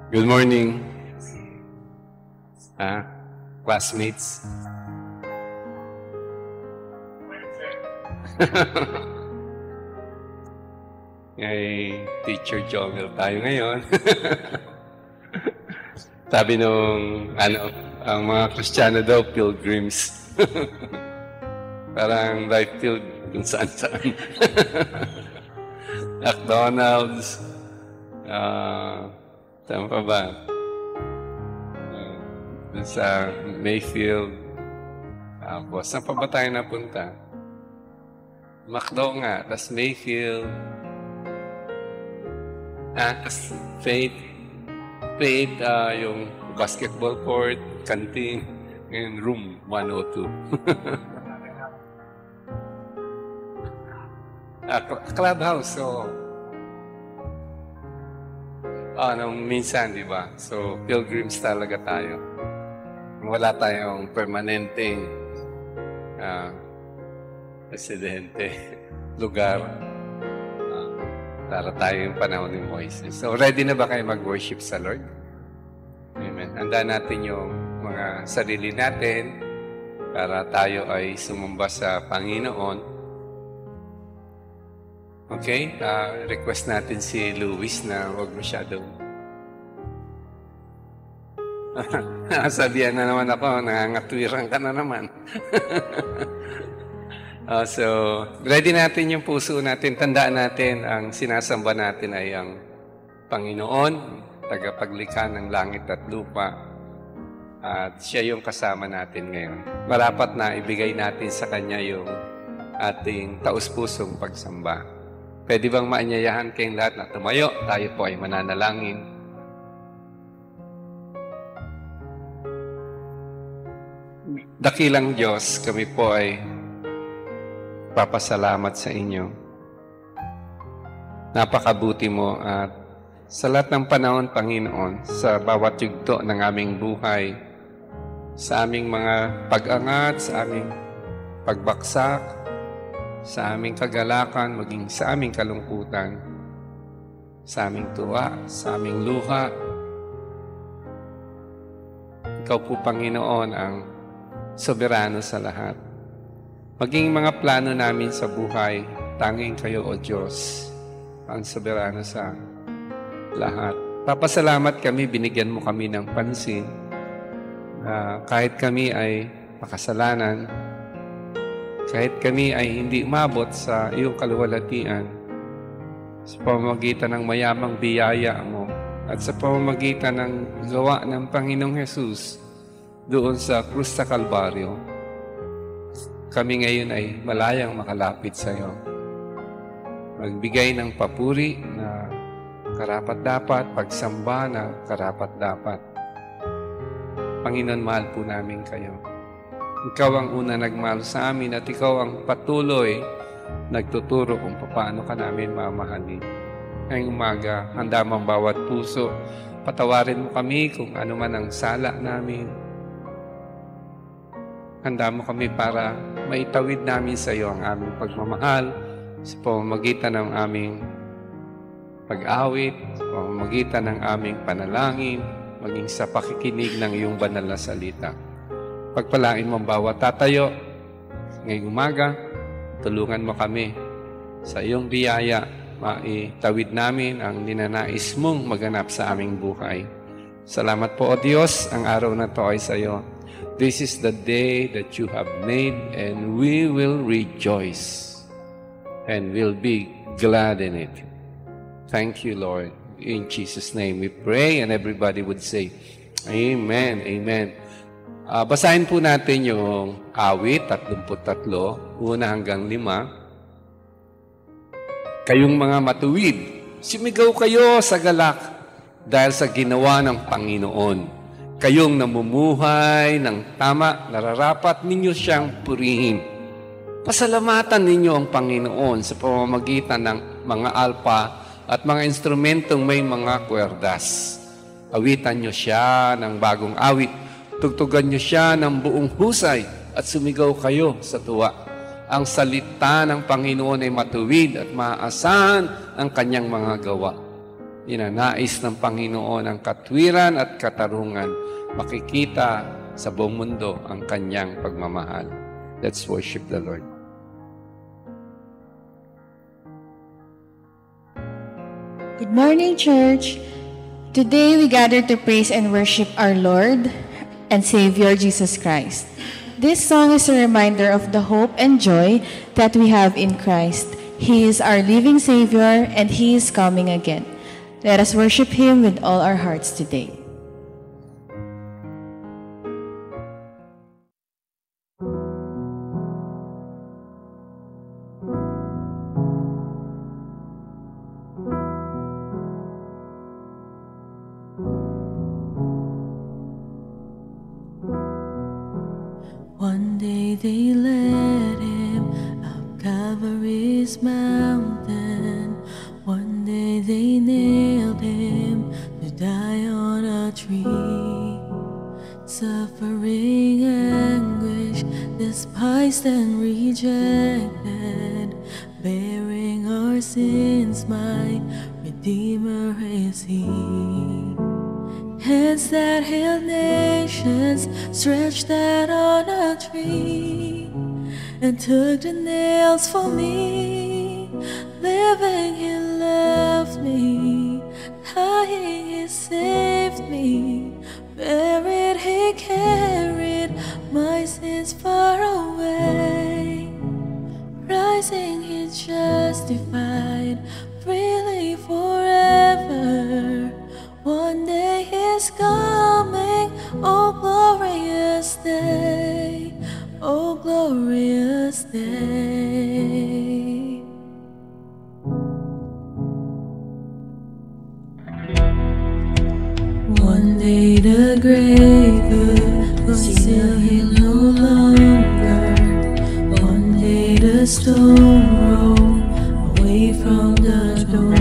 Good morning, classmates. Ngay Teacher Jomel tayo ngayon. Sabi nung, ang mga Kristiyano daw, pilgrims. Parang life field kung saan-saan. McDonald's, saan pa ba? Sa Mayfield. Saan pa ba tayo napunta? McDo nga, tas Mayfield. Tas Faith, yung basketball court, canteen, ngayon room 102. Clubhouse, so minsan, di ba? So, pilgrims talaga tayo. Wala tayong permanenteng residente, lugar. Para tayo yung panahon ni Moises. So, ready na ba kayo mag-worship sa Lord? Amen. Handa natin yung mga sarili natin para tayo ay sumamba sa Panginoon. Okay? Request natin si Luis na huwag masyadong sabihan na naman ako, nangangatwiran ka na naman. So, ready natin yung puso natin. Tandaan natin, ang sinasamba natin ay ang Panginoon, tagapaglikha ng langit at lupa. At siya yung kasama natin ngayon. Marapat na ibigay natin sa Kanya yung ating taus-pusong pagsamba. Pwede bang maanyayahan kayong lahat na tumayo? Tayo po ay mananalangin. Dakilang Diyos, kami po ay papasalamat sa inyo. Napakabuti mo at sa lahat ng panahon, Panginoon, sa bawat yugto ng aming buhay, sa aming mga pag-angat, sa aming pagbaksak, sa aming kagalakan, maging sa aming kalungkutan, sa aming tuwa, sa aming luha. Ikaw po, Panginoon, ang soberano sa lahat. Maging mga plano namin sa buhay, tanging kayo, O Diyos, ang soberano sa lahat. Papasalamat kami, binigyan mo kami ng pansin. Kahit kami ay makasalanan, kahit kami ay hindi umabot sa iyong kaluwalhatian, sa pamamagitan ng mayamang biyaya mo, at sa pamamagitan ng gawa ng Panginoong Hesus doon sa krus sa Kalbaryo, kami ngayon ay malayang makalapit sa iyo. Magbigay ng papuri na karapat-dapat, pagsamba na karapat-dapat. Panginoon, mahal po namin kayo. Ikaw ang una nagmahal sa amin at ikaw ang patuloy nagtuturo kung paano ka namin mamahalin. Ngayong umaga, handa mang bawat puso. Patawarin mo kami kung ano man ang sala namin. Handa mo kami para maitawid namin sa iyo ang aming pagmamahal sa pamamagitan ng aming pag-awit, sa pamamagitan ng aming panalangin, maging sa pakikinig ng iyong banal na salita. Pagpalain mo ang bawat tatayo ngayong umaga, tulungan mo kami sa iyong biyaya, maitawid namin ang ninanais mong maganap sa aming buhay. Salamat po, O Diyos, ang araw na to ay sa iyo. This is the day that you have made, and we will rejoice and will be glad in it. Thank you, Lord. In Jesus' name we pray, and everybody would say, Amen, Amen. Basahin po natin yung awit, 33, 1 hanggang 5. Kayong mga matuwid, sumigaw kayo sa galak dahil sa ginawa ng Panginoon. Kayong namumuhay ng tama, nararapat ninyo siyang purihin. Pasalamatan ninyo ang Panginoon sa pamamagitan ng mga alpa at mga instrumentong may mga kwerdas. Awitan nyo siya ng bagong awit. Tugtugan nyo siya ng buong husay at sumigaw kayo sa tuwa. Ang salita ng Panginoon ay matuwid at maaasahan ang kanyang mga gawa. Ninanais ng Panginoon ang katwiran at katarungan. Makikita sa buong mundo ang kanyang pagmamahal. Let's worship the Lord. Good morning, church. Today we gather to praise and worship our Lord and Savior Jesus Christ. This song is a reminder of the hope and joy that we have in Christ. He is our living Savior and He is coming again. Let us worship Him with all our hearts today. One day they led him up Calvary's mountain. One day they nailed him to die on a tree. Suffering anguish, despised and rejected, bearing our sins, my Redeemer is He. Hands that healed nations stretched out on a tree and took the nails for me. Living He loved me, dying He saved me, buried He carried my sins far away. Rising He justified freely forever. One day is coming, oh glorious day, oh glorious day. One day the grave could conceal Him no longer. One day the stone rolled away from the door.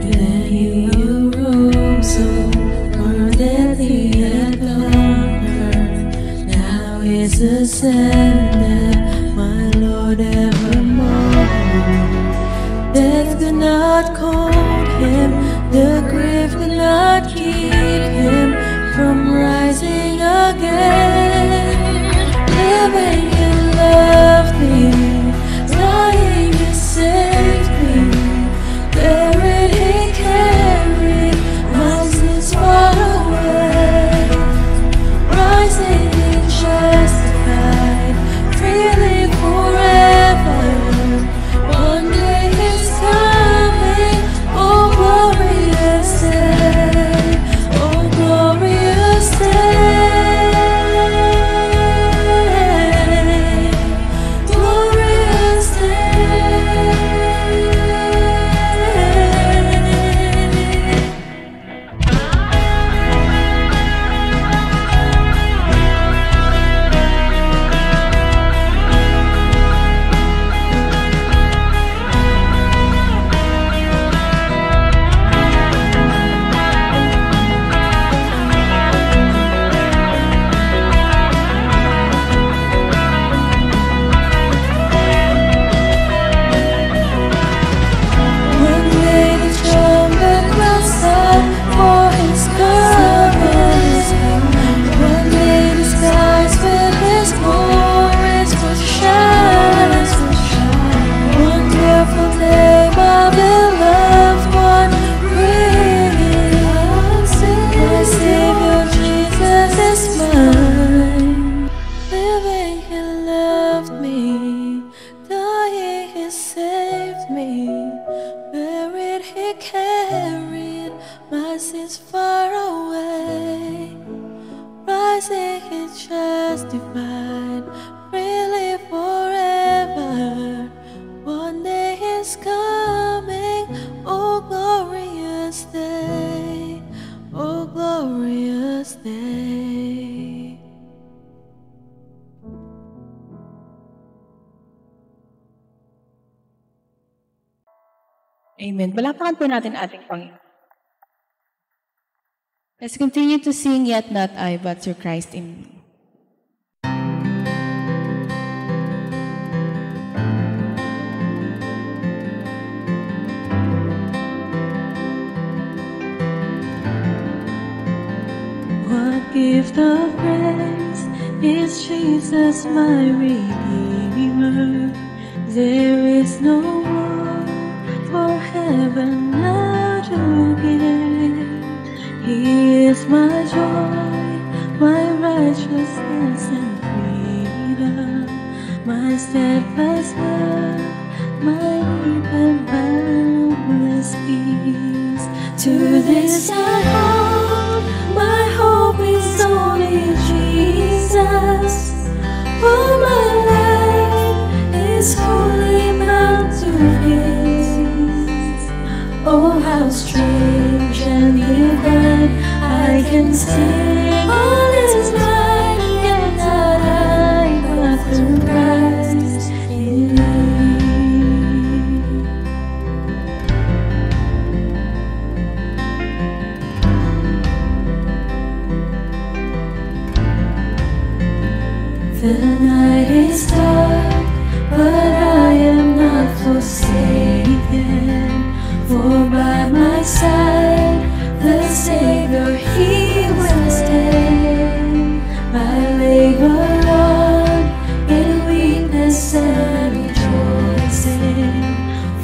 Then He so for death He had conquered. Now He's ascended, my Lord evermore. Death could not hold Him, the grave could not keep Him from rising again. Living He loved me, dying He saved me, buried He carried my sins far away. Rising He justified freely forever. One day He's coming, oh glorious day, oh glorious day, glorious day. One day the trumpet will sound, for His coming. One day the skies with His glories will shine. Wonderful day, my beloved one, bringing us my Savior Jesus is mine. Living He loved me, dying He saved me, buried He carried my sins far away. Rising He justified freely forever. One day He's coming, oh glorious day, oh glorious day. Amen. Palakpakan po natin ating Panginoon. Let's continue to sing, Yet Not I, but Through Christ in Me. gift of grace is Jesus my Redeemer. There is no more for heaven now to give. He is my joy, my righteousness and freedom, my steadfast love, my deep and boundless peace. To this I hold, my hope is only Jesus. For my life is wholly bound to His. Oh, how strange and divine, I can sing all His life, yet not I, but through Christ in me. The night is dark, but I am not forsaken. For by my side, the Savior, He will stay. I labor on in weakness and rejoicing,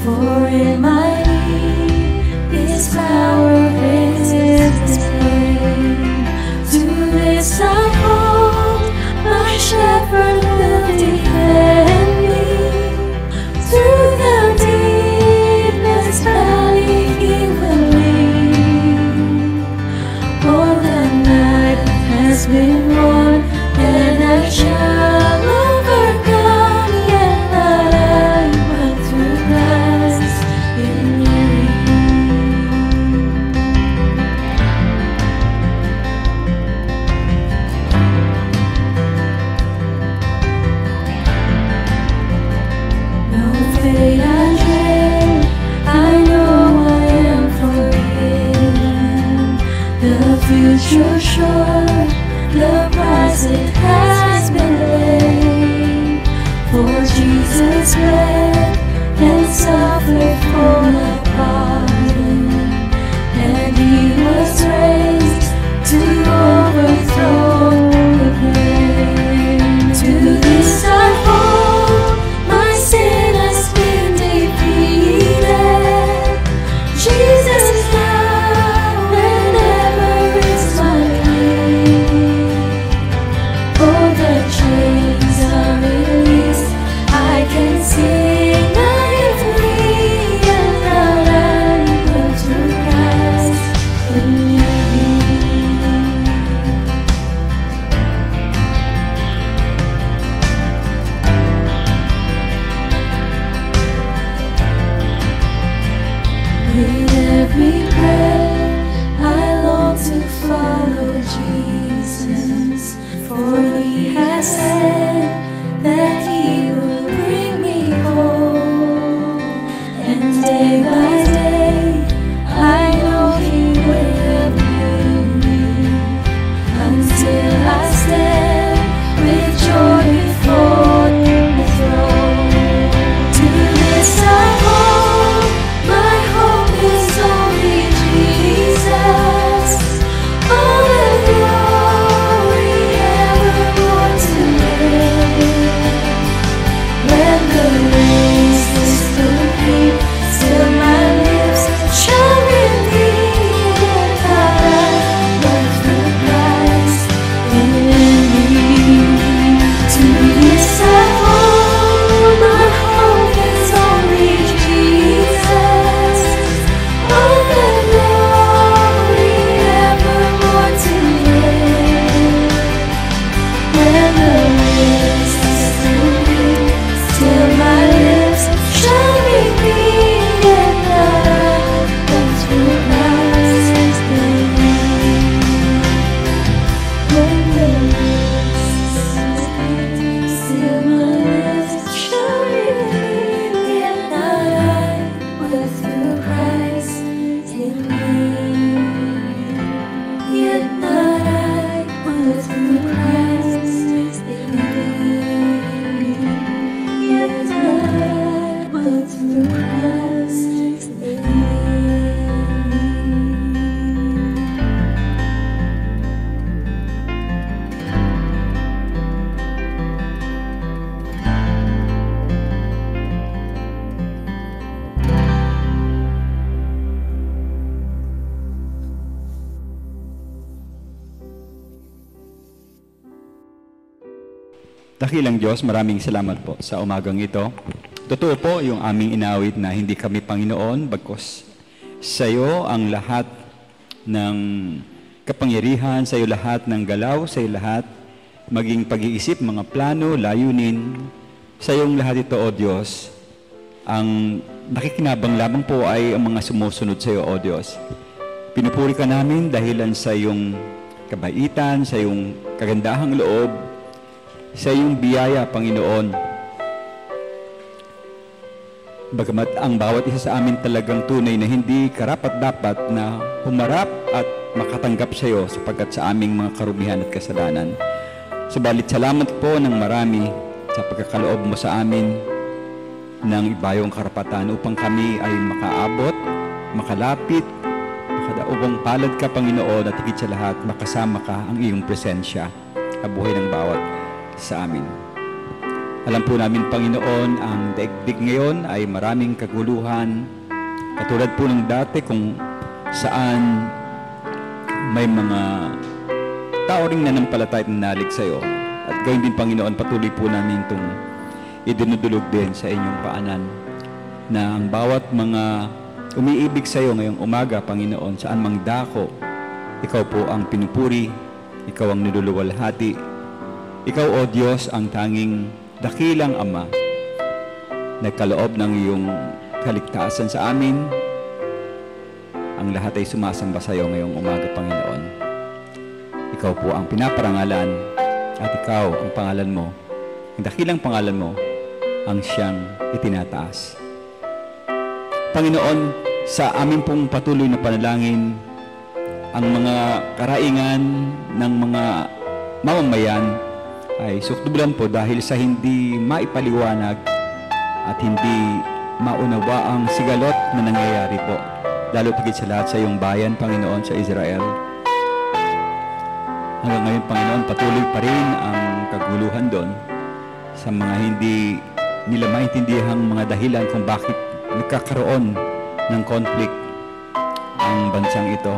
for in my need His power is displayed. To this I hold, my shepherd will defend me. Through the deepest valley He will lead. Oh, the night has been won, and I shall overcome. Yet not I, but through Christ in me. No fate I dread, I know I am forgiven. The future sure, the price it has been paid. For Jesus bled and suffered for my pardon, and He was raised to overthrow the grave. To this I hold, my sin has been defeated. Jesus is now and ever is my King. Oh, the chains are released, I can sing, I am free, and now Dakilang Diyos, maraming salamat po sa umagang ito. Totoo po yung aming inawit na hindi kami Panginoon, bagkus sa iyo ang lahat ng kapangyarihan, sa iyo lahat ng galaw, sa iyo lahat maging pag-iisip, mga plano, layunin. Sa iyong lahat ito, O Diyos, ang nakikinabang lamang po ay ang mga sumusunod sa iyo, O Diyos. Pinupuri ka namin dahilan sa iyong kabaitan, sa iyong kagandahang loob, sa iyong biyaya, Panginoon. Bagamat ang bawat isa sa amin talagang tunay na hindi karapat-dapat na humarap at makatanggap sa iyo sapagkat sa aming mga karumihan at kasalanan. Subalit salamat po ng marami sa pagkakaloob mo sa amin ng ibayong karapatan upang kami ay makaabot, makalapit, makadaubang palad ka, Panginoon, at higit sa lahat, makasama ka ang iyong presensya sa buhay ng bawat sa amin. Alam po namin, Panginoon, ang daigdig ngayon ay maraming kaguluhan, katulad po ng dati kung saan may mga tao ring nanampalatay at nanalig sa iyo. At gayon din, Panginoon, patuloy po namin itong idinudulog din sa inyong paanan na ang bawat mga umiibig sa iyo ngayong umaga, Panginoon, saan mang dako, ikaw po ang pinupuri, ikaw ang niluluwalhati, ikaw, O Diyos, ang tanging dakilang Ama, nagkaloob ng iyong kaligtasan sa amin. Ang lahat ay sumasamba sa iyo ngayong umaga, Panginoon. Ikaw po ang pinaparangalan at ikaw ang pangalan mo, ang dakilang pangalan mo, ang siyang itinataas. Panginoon, sa amin pong patuloy na panalangin, ang mga karaingan ng mga mamamayan ay sukdulan po dahil sa hindi maipaliwanag at hindi maunawa ang sigalot na nangyayari po. Lalo tigit sa lahat sa iyong bayan, Panginoon, sa Israel. Hanggang ngayon, Panginoon, patuloy pa rin ang kaguluhan doon sa mga hindi nila maintindihang mga dahilan kung bakit nagkakaroon ng conflict ang bansang ito.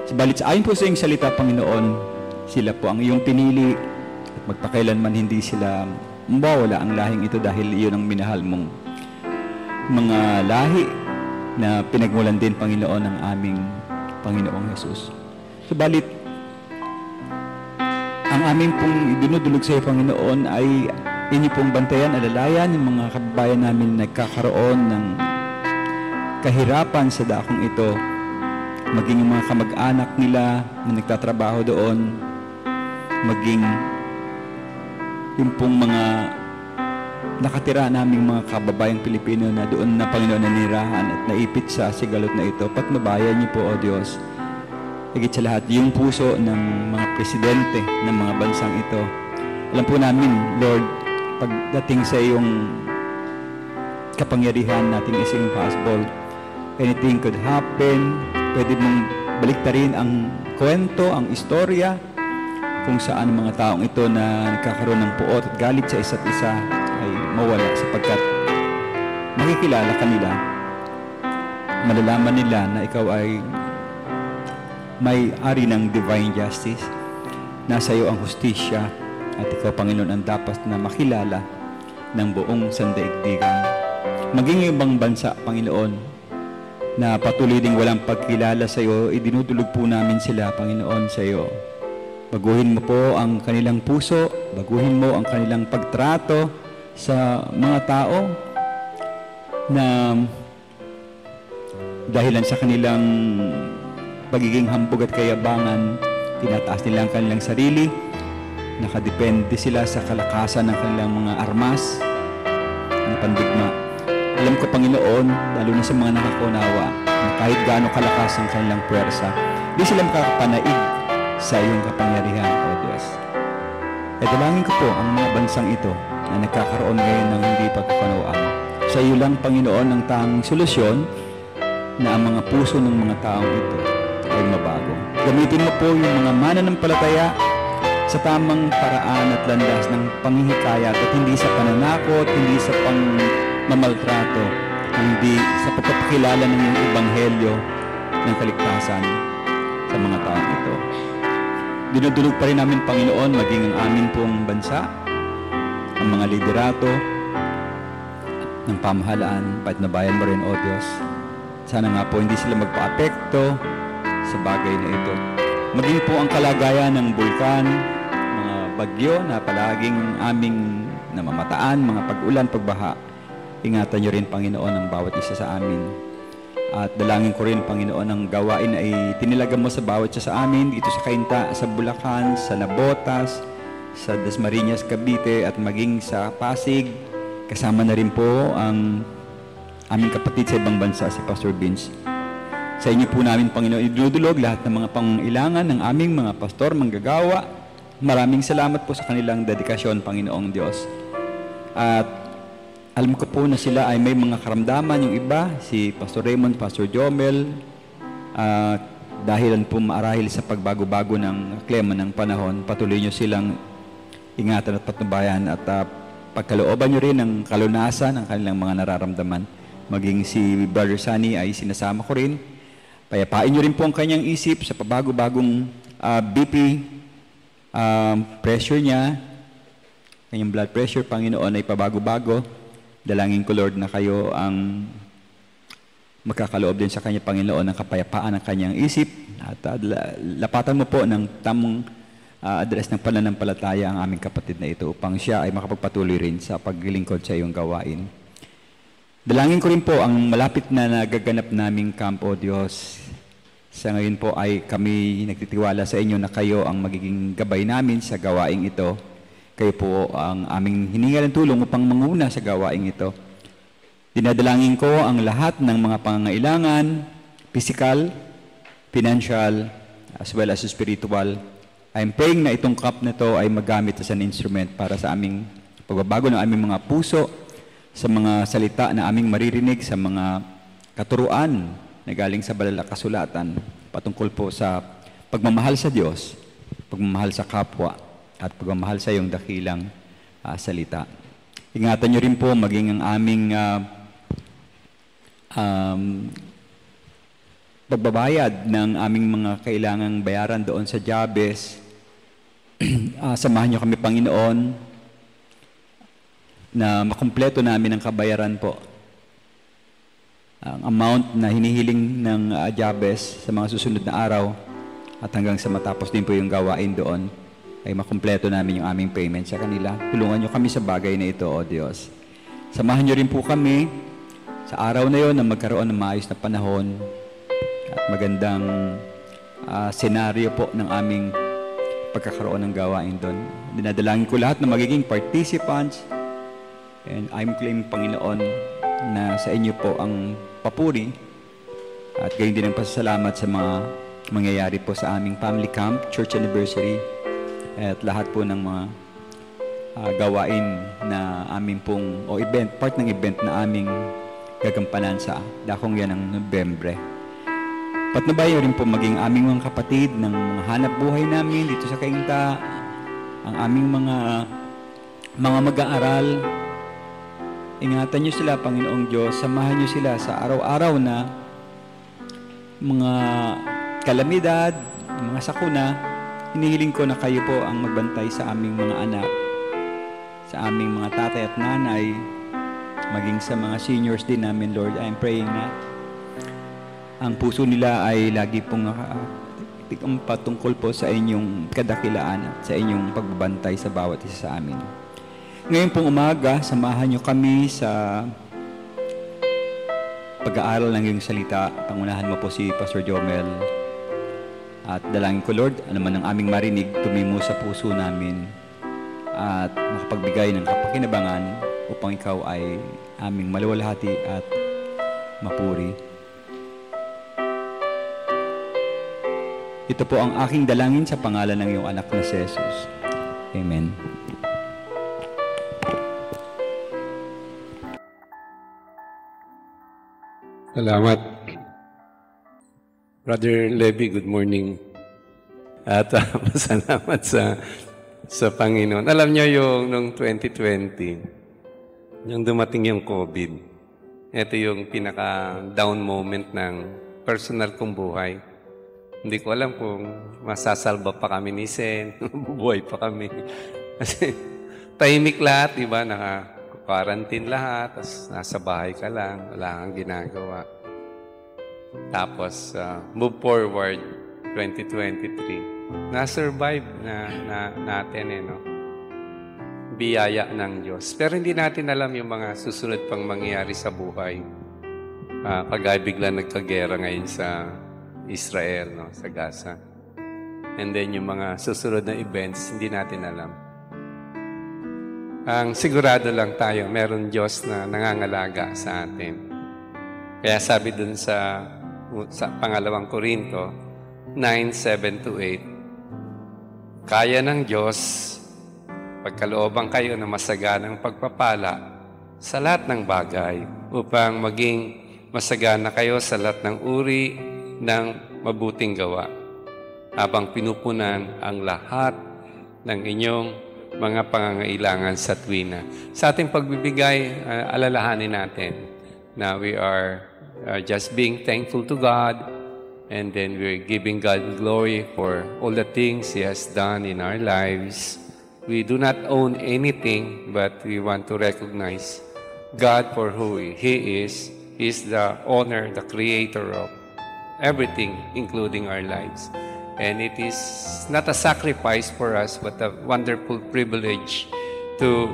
Subalit ayon po sa iyong salita, Panginoon, sila po ang iyong pinili at magpakailanman hindi sila mawawala ang lahing ito dahil iyon ang minahal mong mga lahi na pinagmulan din, Panginoon, ng aming Panginoong Jesus. Subalit, ang aming pong idinudulog sa iyo, Panginoon, ay inyo pong bantayan, alalayan yung mga kababayan namin na nagkakaroon ng kahirapan sa dakong ito, maging yung mga kamag-anak nila na nagtatrabaho doon, maging yung pong mga nakatira naming mga kababayang Pilipino na doon na, Panginoon, nanirahan at naipit sa sigalot na ito. Patnubayan niyo po, O Diyos, higit sa lahat, yung puso ng mga presidente ng mga bansang ito. Alam po namin, Lord, pagdating sa iyong kapangyarihan, natin is impossible. Anything could happen. Pwede mong baliktarin ang kwento, ang istorya, kung saan mga taong ito na nagkakaroon ng puot at galit sa isa't isa ay mawala sapagkat makikilala ka nila, malalaman nila na ikaw ay may-ari ng divine justice, nasa iyo ang hustisya at ikaw, Panginoon, ang dapat na makilala ng buong sandaigdigan. Maging ibang bansa, Panginoon, na patuloy ding walang pagkilala sa iyo, idinudulog po namin sila, Panginoon, sa iyo. Baguhin mo po ang kanilang puso, baguhin mo ang kanilang pagtrato sa mga tao na dahilan sa kanilang pagiging hambog at kayabangan, tinataas nila ang kanilang sarili, nakadepende sila sa kalakasan ng kanilang mga armas ng pandigma. Alam ko, Panginoon, lalo na sa mga nakakunawa, na kahit gaano kalakas ang kanilang puwersa, di sila makakapanaig sa iyong kapangyarihan, O Diyos. E dalangin ko po ang mga bansang ito na nagkakaroon ngayon ng hindi pagkakunawaan. Sa iyo lang, Panginoon, ang tanging solusyon na ang mga puso ng mga taong ito ay mabago. Gamitin mo po yung mga mananampalataya sa tamang paraan at landas ng panghihikayat at hindi sa pananakot, hindi sa pangmamaltrato, hindi sa pagpapakilala ng iyong ebanghelyo ng kaligtasan sa mga taong ito. dinudulog pa rin namin, Panginoon, maging ang amin pong bansa, ang mga liderato ng pamahalaan, kahit na bayan mo rin, O Diyos. Sana nga po hindi sila magpa-apekto sa bagay na ito. Maging po ang kalagayan ng bulkan, mga bagyo na palaging aming namamataan, mga pag-ulan, pagbaha. Ingatan niyo rin, Panginoon, ang bawat isa sa amin. At dalangin ko rin, Panginoon, ang gawain ay tinilagan mo sa bawat isa sa amin, dito sa Cainta, sa Bulacan, sa Nabotas, sa Dasmariñas, Cavite, at maging sa Pasig. Kasama na rin po ang aming kapatid sa ibang bansa, si Pastor Vince. Sa inyo po namin, Panginoon, idudulog lahat ng mga pangailangan ng aming mga pastor, manggagawa. Maraming salamat po sa kanilang dedikasyon, Panginoong Diyos. At alam ko po na sila ay may mga karamdaman, yung iba, si Pastor Raymond, Pastor Jomel, dahilan po maarahil sa pagbago-bago ng klema ng panahon, patuloy nyo silang ingatan at patnubayan at pagkalooban nyo rin ng kalunasan ng kanilang mga nararamdaman. Maging si Brother Sunny ay sinasama ko rin. Payapain nyo rin po ang kanyang isip sa pabago-bagong BP pressure niya, kanyang blood pressure, Panginoon, ay pabago-bago. Dalangin ko, Lord, na kayo ang magkakaloob din sa kanya, Panginoon, ng kapayapaan ng kanyang isip. At lapatan mo po ng tamang address ng pananampalataya ang aming kapatid na ito upang siya ay makapagpatuloy rin sa paglilingkod sa iyong gawain. Dalangin ko rin po ang malapit na nagaganap naming kampo, Diyos. Sa ngayon po ay kami nagtitiwala sa inyo na kayo ang magiging gabay namin sa gawaing ito. Kayo po ang aming hiningal ng tulong upang manguna sa gawaing ito. Dinadalangin ko ang lahat ng mga pangangailangan, physical, financial, as well as spiritual. I'm praying na itong cup na ito ay magamit as an instrument para sa aming pagbabago ng aming mga puso, sa mga salita na aming maririnig, sa mga katuruan na galing sa banal na kasulatan patungkol po sa pagmamahal sa Diyos, pagmamahal sa kapwa, at pagmamahal sa iyong dakilang salita. Ingatan niyo rin po maging ang aming pagbabayad ng aming mga kailangang bayaran doon sa Jabez. Samahan niyo kami, Panginoon, na makumpleto namin ang kabayaran po. Ang amount na hinihiling ng Jabez sa mga susunod na araw at hanggang sa matapos din po yung gawain doon, ay makumpleto namin yung aming payment sa kanila. Tulungan niyo kami sa bagay na ito, O Diyos. Samahan niyo rin po kami sa araw na yon na magkaroon ng maayos na panahon at magandang senaryo po ng aming pagkakaroon ng gawain doon. Dinadalangin ko lahat na magiging participants, and I'm claiming, Panginoon, na sa inyo po ang papuri at gayon din ang pasasalamat sa mga mangyayari po sa aming family camp, church anniversary, at lahat po ng mga gawain na aming pong, o event, part ng event na aming gagampanan sa dakong yan ng Nobyembre. Patnubayan rin po maging aming mga kapatid ng mga hanap buhay namin dito sa Cainta, ang aming mga mag-aaral. Ingatan niyo sila, Panginoong Diyos. Samahan niyo sila sa araw-araw na mga kalamidad, mga sakuna. Hinihiling ko na kayo po ang magbantay sa aming mga anak, sa aming mga tatay at nanay, maging sa mga seniors din namin, Lord. I'm praying na ang puso nila ay lagi pong patungkol po sa inyong kadakilaan at sa inyong pagbabantay sa bawat isa sa amin. Ngayon pong umaga, samahan niyo kami sa pag-aaral ng iyong salita. Pangunahan mo po si Pastor Jomel. At dalangin ko, Lord, ano man ang aming marinig, tumimo sa puso namin at makapagbigay ng kapakinabangan upang ikaw ay aming maluwalhati at mapuri. Ito po ang aking dalangin sa pangalan ng iyong anak na si Jesus. Amen. Salamat. Brother Levy, good morning. At salamat sa Panginoon. Alam niyo yung noong 2020, yung dumating yung COVID, ito yung pinaka-down moment ng personal kong buhay. Hindi ko alam kung masasalba pa kami ni Sen, buhay pa kami. Kasi tahimik lahat, di ba? Naka-quarantine lahat, tapos nasa bahay ka lang, wala kang ginagawa. Tapos, move forward, 2023. Na-survive natin, no? Biyaya ng Diyos. Pero hindi natin alam yung mga susunod pang mangyayari sa buhay. Kagaya bigla nagkagera ngayon sa Israel, no? Sa Gaza. And then yung mga susunod na events, hindi natin alam. Ang sigurado lang tayo, meron Diyos na nangangalaga sa atin. Kaya sabi dun sa pangalawang Korinto, 9:7-8, kaya ng Diyos, pagkalooban kayo na masaganang pagpapala sa lahat ng bagay, upang maging masagana kayo sa lahat ng uri ng mabuting gawa, habang pinupunan ang lahat ng inyong mga pangangailangan sa tuwina. Sa ating pagbibigay, alalahanin natin na we are just being thankful to God, and then we're giving God glory for all the things He has done in our lives. We do not own anything, but we want to recognize God for who He is. He is the owner, the creator of everything, including our lives. And it is not a sacrifice for us, but a wonderful privilege to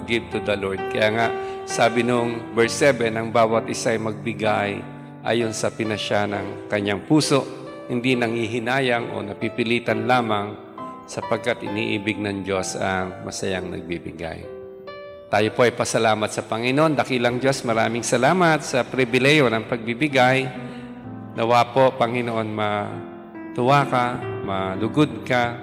give to the Lord. Kaya nga, sabi nung verse 7, ang bawat isa ay magbigay ayon sa pinasya ng kanyang puso, hindi nanghihinayang o napipilitan lamang, sapagkat iniibig ng Diyos ang masayang nagbibigay. Tayo po ay pasalamat sa Panginoon. Dakilang Diyos, maraming salamat sa pribileyo ng pagbibigay. Nawa po, Panginoon, matuwa ka, malugod ka,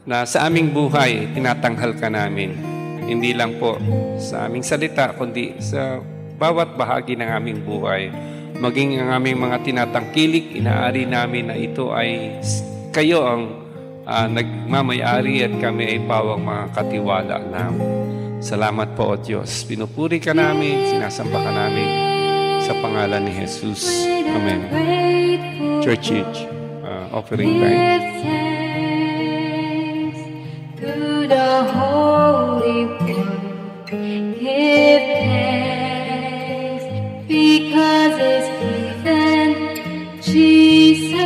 na sa aming buhay, tinatanghal ka namin. Hindi lang po sa aming salita, kundi sa bawat bahagi ng aming buhay. Maging ang aming mga tinatangkilik, inaari namin na ito ay kayo ang nagmamayari at kami ay pawang mga katiwala lang. Salamat po, O Diyos. Pinupuri ka namin, sinasamba ka namin sa pangalan ni Jesus. Amen. Church offering time. Give thanks to the Holy One. Give thanks because it's given Jesus.